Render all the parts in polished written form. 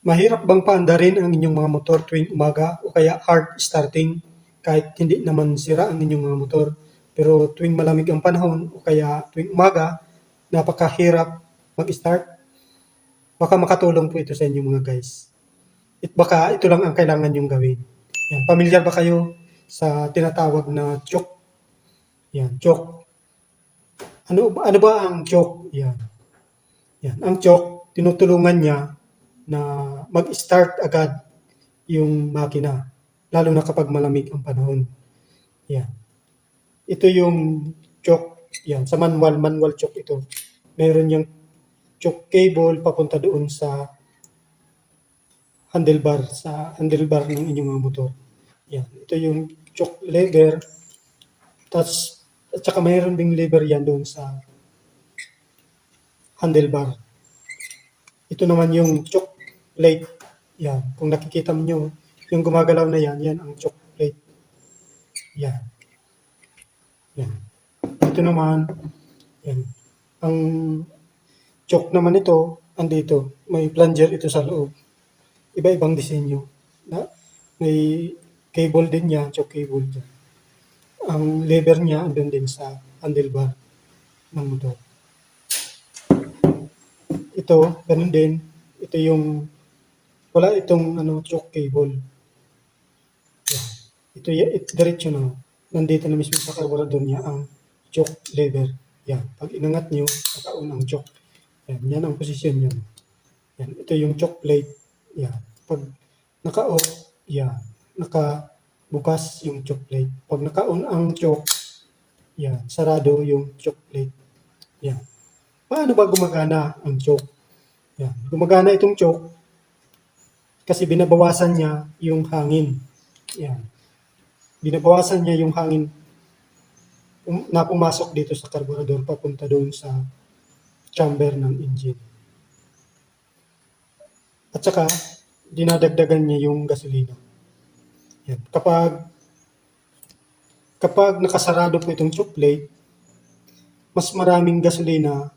Mahirap bang paandarin ang inyong mga motor tuwing umaga o kaya hard starting kahit hindi naman sira ang inyong mga motor? Pero tuwing malamig ang panahon o kaya tuwing umaga, napakahirap mag-start. Baka makatulong po ito sa inyo mga guys. Baka ito lang ang kailangan nyong gawin. Yan. Pamilyar ba kayo sa tinatawag na choke? Yan, choke. Ano ba ang choke? Yan. Yan. Ang choke, tinutulungan niya na mag-start agad yung makina, lalo na kapag malamig ang panahon. Yan. Ito yung choke. Yan. Sa manual choke ito. Meron yung choke cable papunta doon sa handlebar ng inyong mga motor. Yan. Ito yung choke lever. At saka mayroon ding lever yan doon sa handlebar. Ito naman yung choke plate. Yan. Kung nakikita nyo, yung gumagalaw na yan, yan ang choke plate. Yan. Yan. Ito naman, yan. Ang choke naman ito, andito. May plunger ito sa loob. Iba-ibang disenyo. May cable din yan, choke cable dyan. Ang lever niya, andun din sa handlebar ng motor. Ito, ganun din. Ito yung, wala itong choke cable. Yan. Ito, diretso na. Nandito na mismo sa carburetor niya ang choke lever. Yan. Pag inangat nyo, nakaon ang choke. Yan. Yan ang posisyon niya. Yan. Ito yung choke plate. Yan. Pag naka-off, yan. Nakabukas yung choke plate. Pag naka-on ang choke, yan. Sarado yung choke plate. Yan. Paano ba gumagana ang choke? Yan. Gumagana itong choke kasi binabawasan niya yung hangin. Yan. Binabawasan niya yung hangin na pumasok dito sa carburetor papunta doon sa chamber ng engine. At saka, dinadagdagan niya yung gasolina. Yan. Kapag nakasarado po itong choke plate, mas maraming gasolina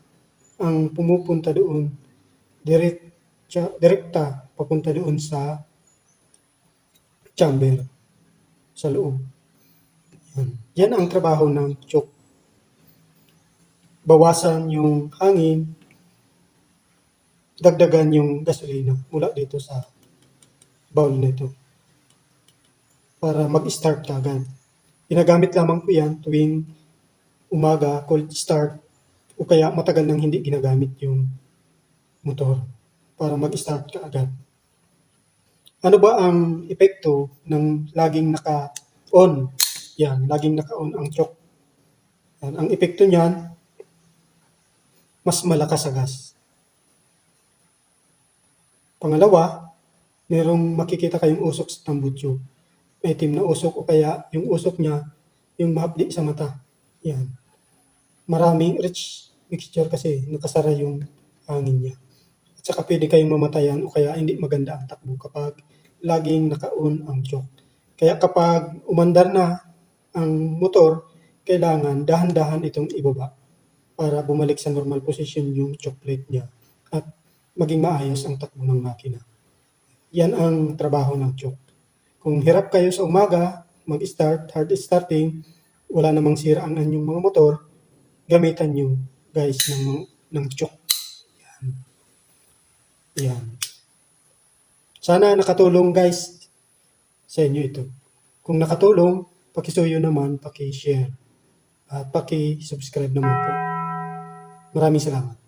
ang pumupunta doon direkta papunta doon sa chamber sa loob. Yan ang trabaho ng choke. Bawasan yung hangin, dagdagan yung gasolina mula dito sa bowl nito para mag-start agad. Ginagamit lamang po yan tuwing umaga, cold start, o kaya matagal nang hindi ginagamit yung motor para mag-start ka agad. Ano ba ang epekto ng laging naka-on? Yan, laging naka-on ang choke. Yan, ang epekto niyan, mas malakas sa gas. Pangalawa, merong makikita kayong usok sa tambutso. May itim na usok o kaya yung usok niya, yung mahapdi sa mata. Yan. Maraming rich mixture kasi nakasara yung hangin niya. At saka pwede kayong mamatayan o kaya hindi maganda ang takbo kapag laging naka-on ang choke. Kaya kapag umandar na ang motor, kailangan dahan-dahan itong ibaba para bumalik sa normal position yung choke plate niya at maging maayos ang takbo ng makina. Yan ang trabaho ng choke. Kung hirap kayo sa umaga, mag-start, hard starting, wala namang sira ang inyong mga motor, gamitan nyo guys ng choke. Yan. Sana nakatulong guys sa inyo ito. Kung nakatulong, pakisuyo naman, paki-share at paki-subscribe naman po. Maraming salamat.